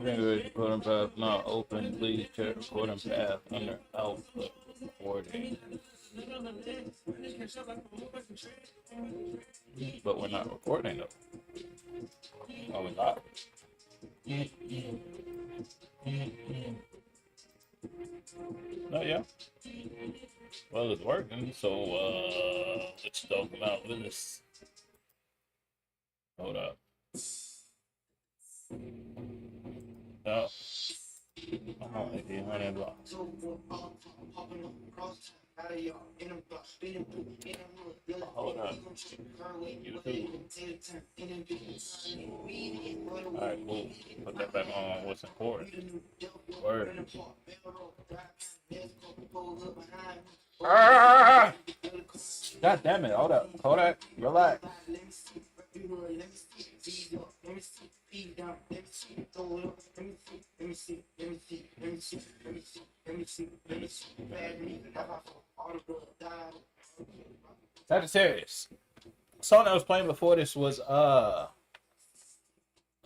Recording path not open. Please check recording path under output recording. But we're not recording though. Oh, we live. No, yeah. Well, it's working. So, let's talk about this. Hold up. Oh. Oh, 1,800 blocks. Hold on. YouTube. Alright, cool. Put that back on what's important. Word. Ah! God damn it. Hold up. Hold up. Relax. Sagittarius. The song that was playing before this was I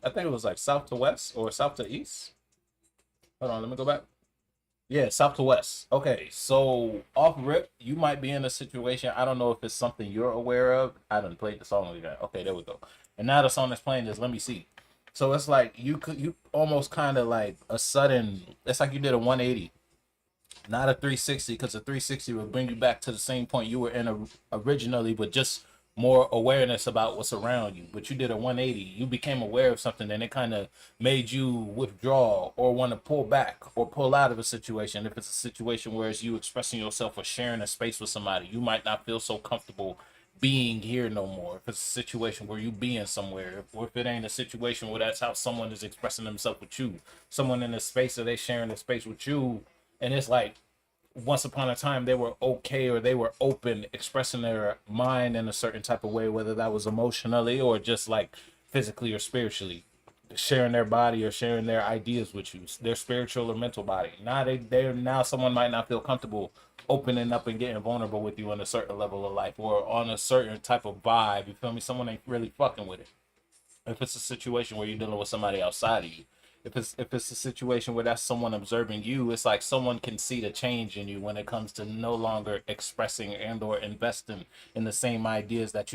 think it was like south to west or south to east. Hold on, let me go back. Yeah, south to west. Okay, so off rip, you might be in a situation. I don't know if it's something you're aware of. I didn't play the song again. Okay, there we go. And now the song that's playing is Let Me See. So it's like you almost kind of like a sudden. It's like you did a 180, not a 360, because a 360 would bring you back to the same point you were in originally, but just more awareness about what's around you. But you did a 180. You became aware of something, and it kind of made you withdraw or want to pull back or pull out of a situation. If it's a situation where it's you expressing yourself or sharing a space with somebody, you might not feel so comfortable being here no more. If it's a situation where you being somewhere, or if it ain't a situation where that's how someone is expressing themselves with you, someone in a space or they sharing a space with you, and it's like once upon a time they were okay or they were open expressing their mind in a certain type of way, whether that was emotionally or just like physically or spiritually, sharing their body or sharing their ideas with you, their spiritual or mental body. Now someone might not feel comfortable opening up and getting vulnerable with you on a certain level of life or on a certain type of vibe. You feel me? Someone ain't really fucking with it. If it's a situation where you're dealing with somebody outside of you, if it's a situation where that's someone observing you, it's like someone can see the change in you when it comes to no longer expressing and or investing in the same ideas that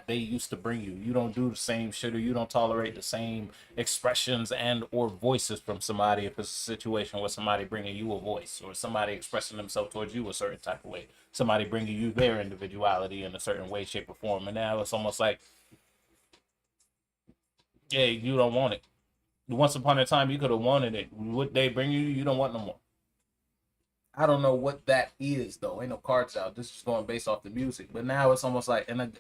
they used to bring you. You don't do the same shit, or you don't tolerate the same expressions and or voices from somebody. If it's a situation where somebody bringing you a voice or somebody expressing themselves towards you a certain type of way, somebody bringing you their individuality in a certain way, shape, or form, and now it's almost like, yeah, you don't want it. Once upon a time, you could have wanted it. What they bring you, you don't want no more. I don't know what that is though. Ain't no cards out. This is going based off the music. But now it's almost like, and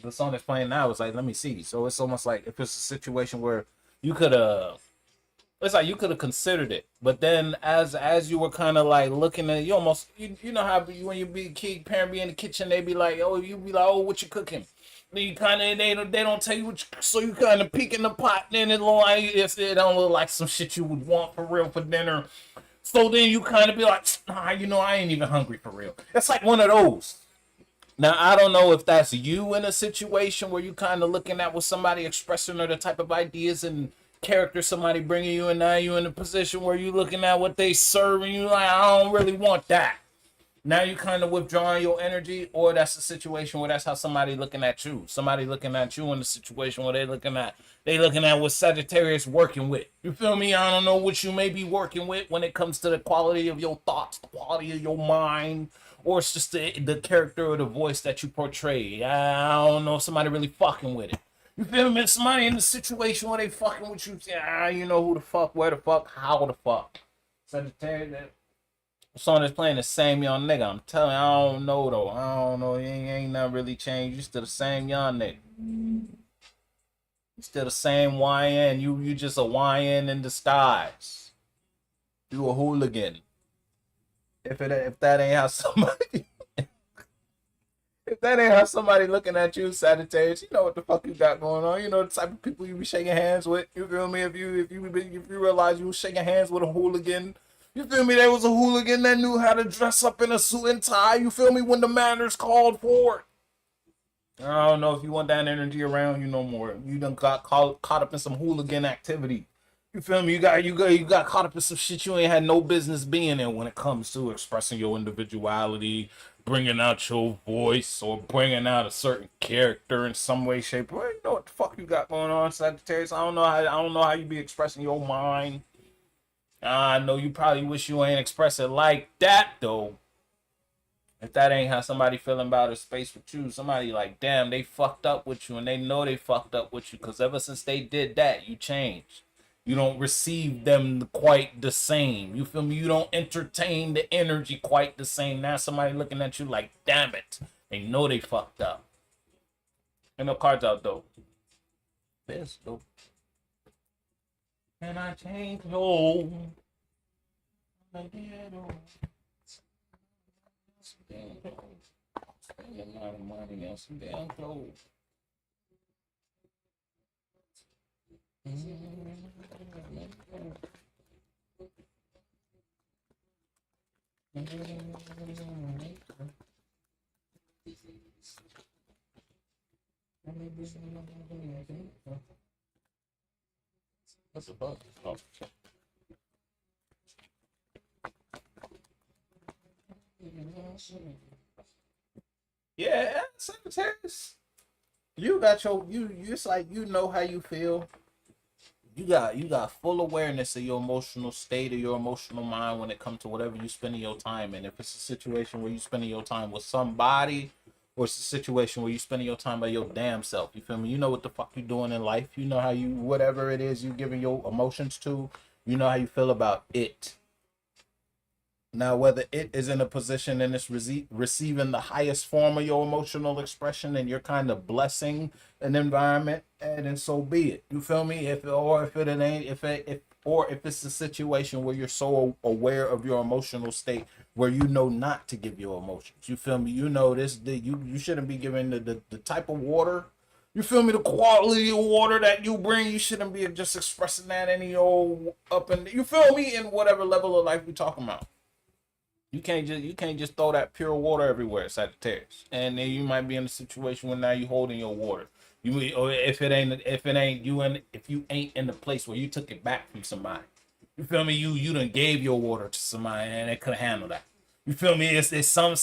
the song that's playing now is like, Let Me See. So it's almost like if it's a situation where you could have, it's like you could have considered it, but then as you were kind of like looking at, you almost you know how when you be a kid, parent be in the kitchen, they be like, oh, you be like, oh, what you cooking? Then you kind of they don't tell you what so you kind of peek in the pot, then it look like it don't look like some shit you would want for real for dinner. So then you kind of be like, nah, I ain't even hungry for real. It's like one of those. Now I don't know if that's you in a situation where you kind of looking at what somebody expressing or the type of ideas and character somebody bringing you, and now you in a position where you looking at what they serving you like, I don't really want that. Now you kind of withdrawing your energy, or that's a situation where that's how somebody looking at you. Somebody looking at you in a situation where they looking at what Sagittarius working with. You feel me? I don't know what you may be working with when it comes to the quality of your thoughts, the quality of your mind, or it's just the character or the voice that you portray. I don't know if somebody really fucking with it. You feel me? Somebody in the situation where they fucking with you. You know who the fuck, where the fuck, how the fuck. Sagittarius, that song that's playing the same young nigga. I'm telling you, I don't know though. I don't know. Ain't nothing really changed. You still the same young nigga. You still the same YN. You just a YN in disguise. You a hooligan. If that ain't how somebody if that ain't how somebody looking at you, Sagittarius, you know what the fuck you got going on. You know the type of people you be shaking hands with. You feel me? If you realize you was shaking hands with a hooligan, You feel me? There was a hooligan that knew how to dress up in a suit and tie. You feel me? When the manners called for it. I don't know if you want that energy around you no more. You done got caught up in some hooligan activity. You feel me? You got caught up in some shit you ain't had no business being in when it comes to expressing your individuality, bringing out your voice, or bringing out a certain character in some way, shape, or you know what the fuck you got going on, Sagittarius. I don't know how you be expressing your mind. I know you probably wish you ain't express it like that though. If that ain't how somebody feeling about a space with you, somebody like, damn, they fucked up with you and they know they fucked up with you because ever since they did that, you changed. You don't receive them quite the same. You feel me? You don't entertain the energy quite the same. Now somebody looking at you like, damn it. They know they fucked up. And no cards out though. This though. Can I change? No. Spend a lot of money on some damn clothes. What's the bug? Oh. Yeah, Sagittarius. You got you. It's like you know how you feel. You got full awareness of your emotional state or your emotional mind when it comes to whatever you spending your time in. If it's a situation where you spending your time with somebody, or it's a situation where you spending your time by your damn self. You feel me? You know what the fuck you doing in life. You know how you whatever it is you giving your emotions to. You know how you feel about it. Now, whether it is in a position and it's receiving the highest form of your emotional expression and you're kind of blessing an environment, and then so be it. You feel me? If it's a situation where you're so aware of your emotional state where you know not to give your emotions. You feel me? You know you shouldn't be giving the type of water. You feel me? The quality of water that you bring, you shouldn't be just expressing that any old up and you feel me in whatever level of life we're talking about. You can't just throw that pure water everywhere, Sagittarius. And then you might be in a situation where now you holding your water. Or if you ain't in the place where you took it back from somebody. You feel me? You done gave your water to somebody and they couldn't handle that. You feel me? It's some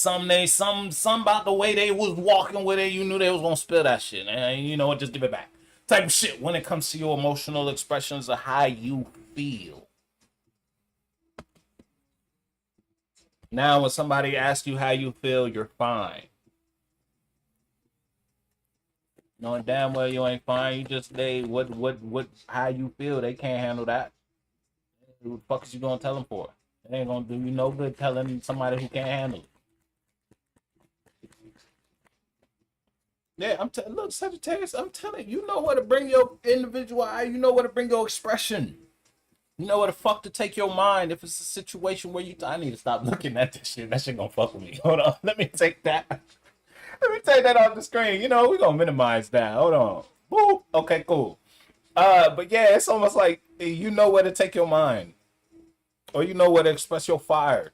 about the way they was walking with it. You knew they was gonna spill that shit. And you know what? Just give it back. Type of shit when it comes to your emotional expressions of how you feel. Now, when somebody asks you how you feel, you're fine. Knowing damn well you ain't fine. You just how you feel. They can't handle that. What the fuck is you gonna tell them for? They ain't gonna do you no good telling somebody who can't handle it. Yeah, look, Sagittarius, I'm telling you, you know where to bring your individual. You know where to bring your expression. You know what the fuck to take your mind if it's a situation where I need to stop looking at this shit. That shit gonna fuck with me. Hold on. Let me take that. Let me take that off the screen. You know, we're gonna minimize that. Hold on. Woo. Okay, cool. But yeah, it's almost like you know where to take your mind. Or you know where to express your fire.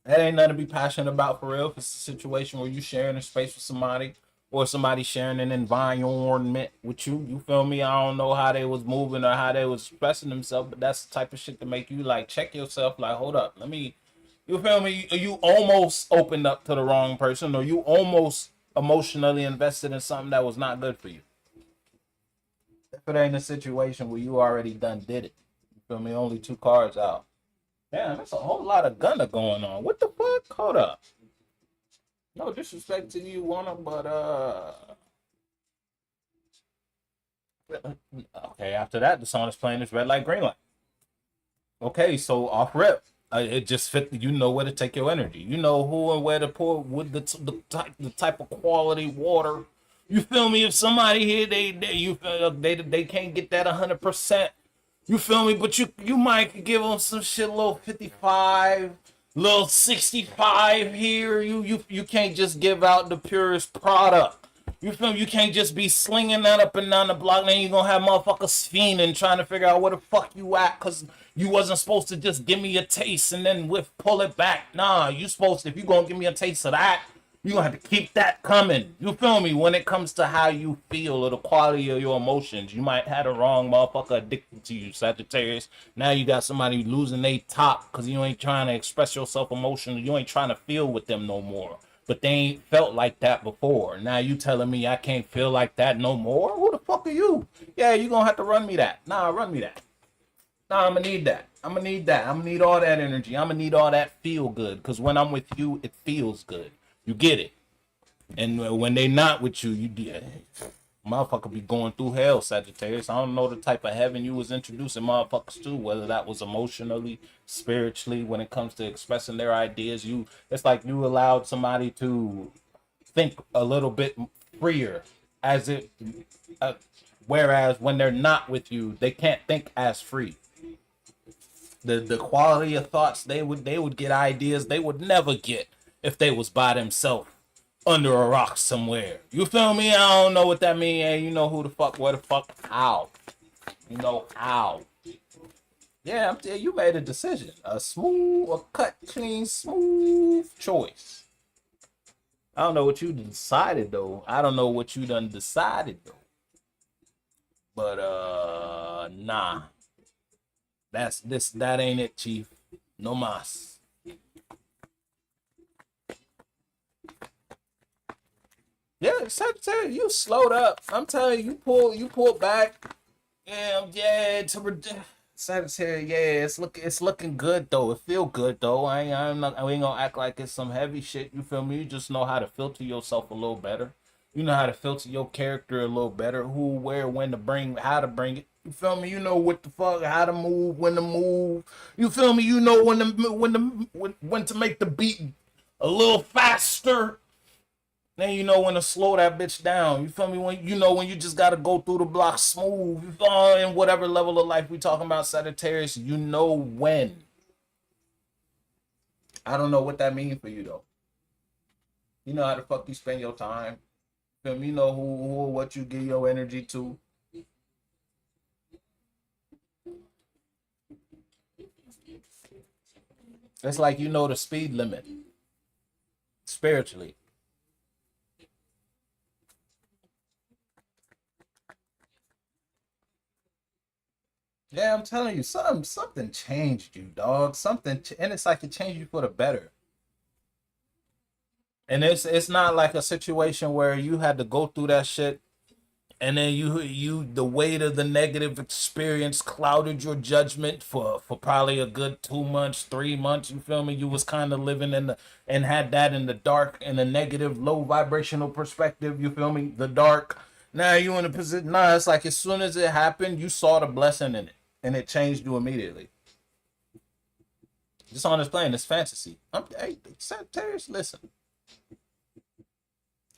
That ain't nothing to be passionate about for real. If it's a situation where you sharing a space with somebody, or somebody sharing an environment with you. You feel me? I don't know how they was moving or how they was expressing themselves, but that's the type of shit to make you like check yourself. Like, hold up, you feel me? You almost opened up to the wrong person, or you almost emotionally invested in something that was not good for you. If it ain't a situation where you already did it. You feel me? Only 2 cards out. Damn, that's a whole lot of gunner going on. What the fuck? Hold up. No disrespect to you, Warner, but okay. After that, the song is playing this red light, green light. Okay, so off rip, it just fit. You know where to take your energy. You know who and where to pour with the type of quality water. You feel me? If somebody here they can't get that 100%. You feel me? But you might give them some shit, a little 55. Little 65 here. You can't just give out the purest product. You feel me? You can't just be slinging that up and down the block. Then you're gonna have motherfuckers fiending trying to figure out where the fuck you at, cause You wasn't supposed to just give me a taste and then pull it back. Nah, you supposed to, if you gonna give me a taste of that, you gonna have to keep that coming. You feel me? When it comes to how you feel or the quality of your emotions, you might have the wrong motherfucker addicted to you, Sagittarius. Now you got somebody losing their top because you ain't trying to express yourself emotionally. You ain't trying to feel with them no more. But they ain't felt like that before. Now you telling me I can't feel like that no more? Who the fuck are you? Yeah, you gonna have to run me that. Nah, run me that. Nah, I'm gonna need that. I'm gonna need that. I'm gonna need all that energy. I'm gonna need all that feel good. Because when I'm with you, it feels good. You get it. And when they not with you, motherfucker be going through hell, Sagittarius. I don't know the type of heaven you was introducing motherfuckers to, whether that was emotionally, spiritually, when it comes to expressing their ideas. It's like you allowed somebody to think a little bit freer, as it, whereas when they're not with you, they can't think as free. The quality of thoughts they would get ideas they would never get if they was by themselves under a rock somewhere. You feel me? I don't know what that mean. Hey, you know who the fuck, where the fuck, how? You know how? Yeah, you made a decision. A cut, clean, smooth choice. I don't know what you decided though. I don't know what you done decided though. But nah. That ain't it, Chief. No mas. Yeah, Sagittarius, you slowed up. I'm telling you, you pulled back. Yeah, Sagittarius, yeah, it's looking good though. It feel good though. I ain't gonna act like it's some heavy shit. You feel me? You just know how to filter yourself a little better. You know how to filter your character a little better. Who, where, when to bring, how to bring it. You feel me? You know what the fuck, how to move, when to move. You feel me? You know when to make the beat a little faster. Then you know when to slow that bitch down. You feel me? When you just gotta go through the block smooth. You feel in whatever level of life we talking about, Sagittarius. You know when. I don't know what that means for you though. You know how the fuck you spend your time. You feel me? You know who what you give your energy to. It's like you know the speed limit. Spiritually. Yeah, I'm telling you, something changed you, dog. And it's like it changed you for the better. And it's not like a situation where you had to go through that shit, and then the weight of the negative experience clouded your judgment for probably a good 2 months, 3 months. You feel me? You was kind of living and had that in the dark, in a negative, low vibrational perspective. You feel me? The dark. Now you in a position. Nah, it's like as soon as it happened, you saw the blessing in it, and it changed you immediately. Just on this plane, it's fantasy. Hey, Sagittarius, listen.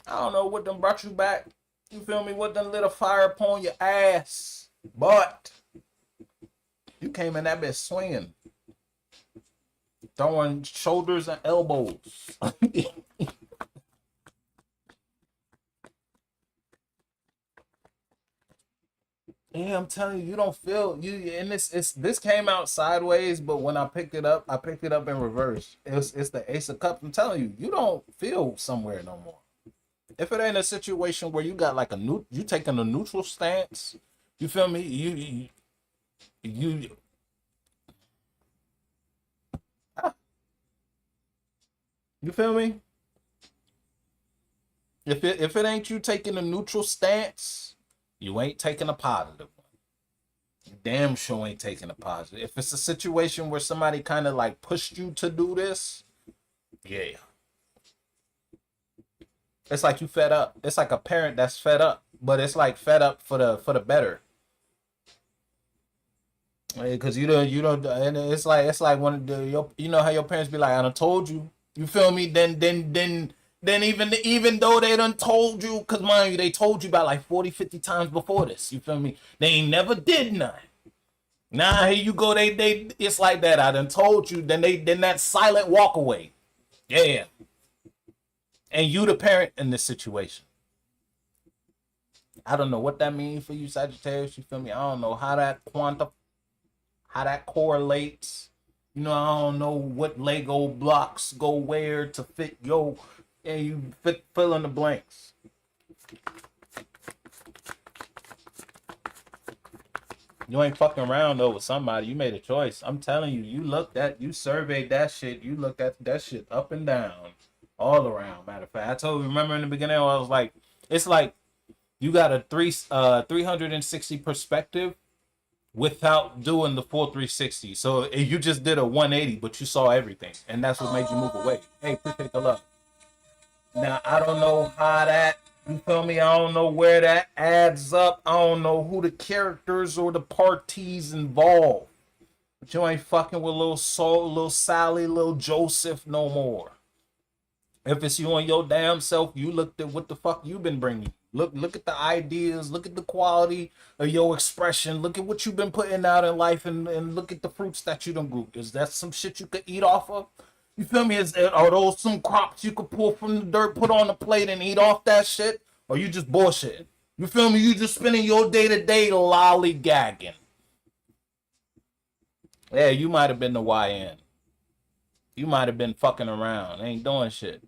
I don't know what done brought you back. You feel me? What done lit a fire upon your ass? But you came in that bitch swinging, throwing shoulders and elbows. Yeah, I'm telling you, you don't feel you. And this came out sideways, but when I picked it up in reverse. It's the Ace of Cups. I'm telling you, you don't feel somewhere no more. If it ain't a situation where you got like you taking a neutral stance. You feel me? You ah, you feel me? If it ain't you taking a neutral stance, you ain't taking a positive one. You damn sure ain't taking a positive. If it's a situation where somebody kind of like pushed you to do this, yeah. It's like you fed up. It's like a parent that's fed up, but it's like fed up for the better. Because and it's like when you know how your parents be like, I done told you. You feel me? Then even though they done told you, because mind you, they told you about like 40, 50 times before this. You feel me? They ain't never did nothing. Now here you go. They it's like that. I done told you. Then that silent walk away. Yeah. And you the parent in this situation. I don't know what that means for you, Sagittarius. You feel me? I don't know how that quantum. how that correlates. You know, I don't know what Lego blocks go where to fit yo, and you fill in the blanks. You ain't fucking around though with somebody. You made a choice. I'm telling you, you surveyed that shit. You looked at that shit up and down, all around. Matter of fact, I told you. Remember in the beginning, I was like, it's like you got a 360 perspective without doing the full 360. So you just did a 180, but you saw everything, and that's what made you move away. Hey, appreciate the love. Now I don't know how that. You feel me? I don't know where that adds up. I don't know who the characters or the parties involved. But you ain't fucking with little Soul, little Sally, little Joseph no more. If it's you and your damn self, you looked at what the fuck you been bringing. Look at the ideas. Look at the quality of your expression. Look at what you've been putting out in life, and look at the fruits that you done grew. Is that some shit you could eat off of? You feel me? Are those some crops you could pull from the dirt, put on the plate, and eat off that shit? Or you just bullshitting? You feel me? You just spending your day-to-day lollygagging. Yeah, you might have been the YN. You might have been fucking around. Ain't doing shit.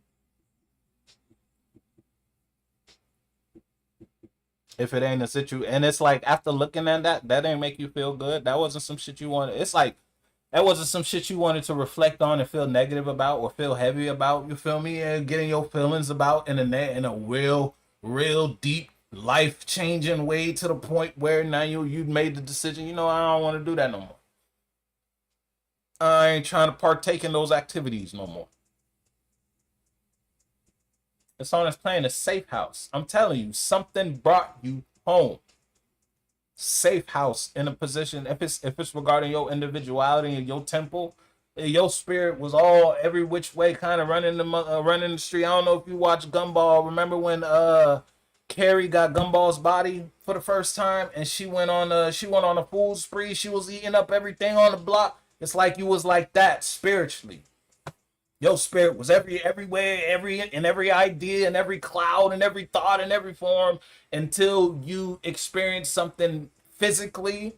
If it ain't a situation. And it's like, after looking at that ain't make you feel good. That wasn't some shit you wanted. It's like, that wasn't some shit you wanted to reflect on and feel negative about or feel heavy about. You feel me? And getting your feelings about in a real deep, life-changing way, to the point where now you made the decision, you know, I don't want to do that no more. I ain't trying to partake in those activities no more. It's on us playing a safe house. I'm telling you, something brought you home. Safe house in a position, if it's regarding your individuality and your temple, your spirit was all every which way, kind of running the street. I don't know if you watch Gumball. Remember when Carrie got Gumball's body for the first time, and she went on a food spree. She was eating up everything on the block. It's like you was like that spiritually. Your spirit was everywhere, every idea, and every cloud, and every thought, and every form, until you experienced something physically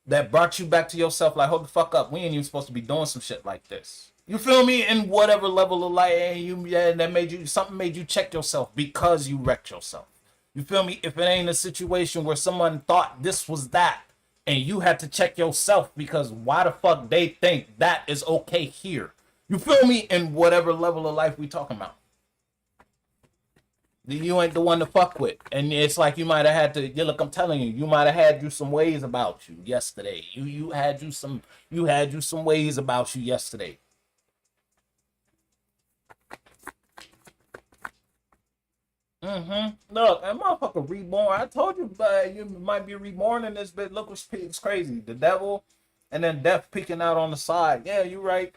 that brought you back to yourself. Like, hold the fuck up, we ain't even supposed to be doing some shit like this. You feel me? In whatever level of life, and that made you check yourself because you wrecked yourself. You feel me? If it ain't a situation where someone thought this was that, and you had to check yourself because why the fuck they think that is okay here. You feel me? In whatever level of life we talking about. You ain't the one to fuck with. And it's like you might have had to, look, I'm telling you, you might have had you some ways about you yesterday. You had you some ways about you yesterday. Look, that motherfucker reborn. I told you, you might be reborn in this bit. Look what's crazy. The devil and then death peeking out on the side. Yeah, you right.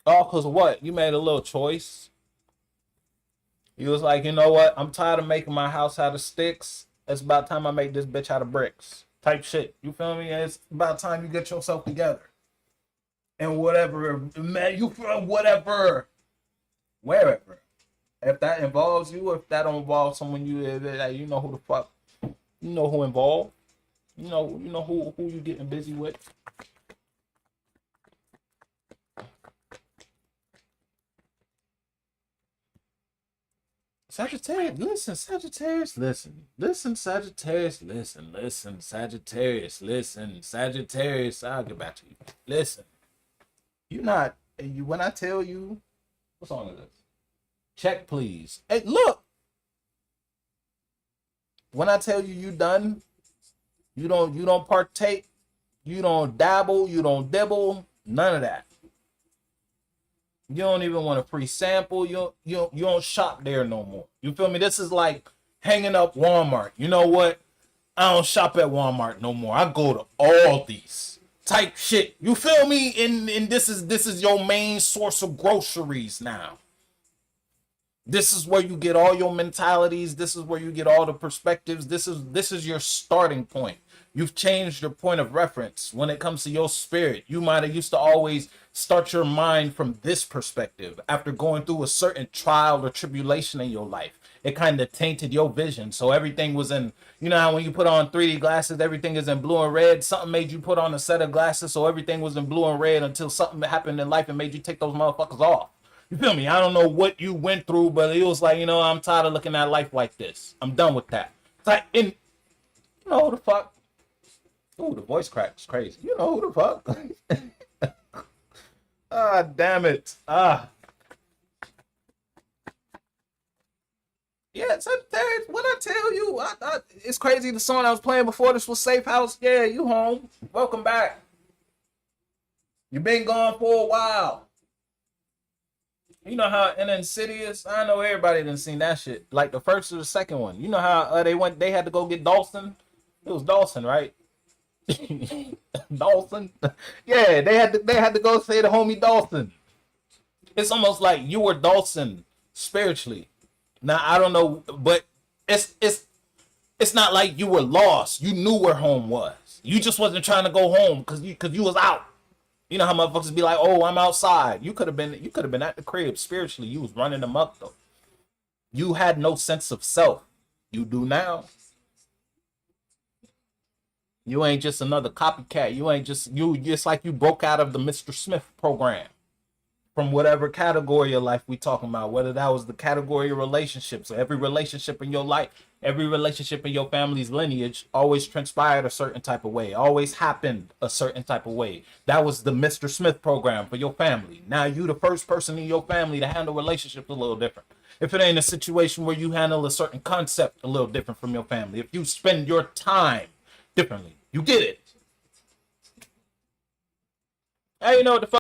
Oh, because what? You made a little choice. You was like, you know what? I'm tired of making my house out of sticks. It's about time I make this bitch out of bricks. Type shit. You feel me? It's about time you get yourself together. And whatever, man, whatever. Wherever. If that involves you, if that don't involve someone you know who the fuck. You know who involved. You know who you getting busy with. Sagittarius, listen, Sagittarius, listen, Sagittarius, listen, Sagittarius, listen, Sagittarius, I'll get back to you. Listen, when I tell you, what song is this? Check, please. Hey, look, when I tell you done, you don't partake, you don't dabble, you don't dibble, none of that. You don't even want a free sample. You don't shop there no more. You feel me? This is like hanging up Walmart. You know what? I don't shop at Walmart no more. I go to Aldi's type shit. You feel me? And this is your main source of groceries now. This is where you get all your mentalities. This is where you get all the perspectives. This is your starting point. You've changed your point of reference when it comes to your spirit. You might have used to always start your mind from this perspective. After going through a certain trial or tribulation in your life, it kind of tainted your vision. So everything was in, you know how when you put on 3D glasses, everything is in blue and red. Something made you put on a set of glasses, so everything was in blue and red until something happened in life and made you take those motherfuckers off. You feel me? I don't know what you went through, but it was like, you know, I'm tired of looking at life like this. I'm done with that. It's like, you know who the fuck? Ooh, the voice crack is crazy. You know who the fuck? Ah, damn it. Ah. Yeah, Sagittarius, what I tell you? It's crazy. The song I was playing before this was Safe House. Yeah, you home. Welcome back. You've been gone for a while. You know how in Insidious, I know everybody done seen that shit. Like the first or the second one. You know how they had to go get Dawson? It was Dawson, right? Dawson. Yeah, they had to go say the homie Dawson. It's almost like you were Dawson spiritually. Now I don't know, but it's not like you were lost. You knew where home was. You just wasn't trying to go home because you was out. You know how motherfuckers be like, "Oh, I'm outside." You could have been at the crib spiritually. You was running them up though. You had no sense of self. You do now. You ain't just another copycat. You ain't just you. It's like you broke out of the Mr. Smith program from whatever category of life we talking about. Whether that was the category of relationships, or every relationship in your life, every relationship in your family's lineage always transpired a certain type of way, always happened a certain type of way. That was the Mr. Smith program for your family. Now you the first person in your family to handle relationships a little different. If it ain't a situation where you handle a certain concept a little different from your family, if you spend your time differently, you get it. Hey, you know what the fuck?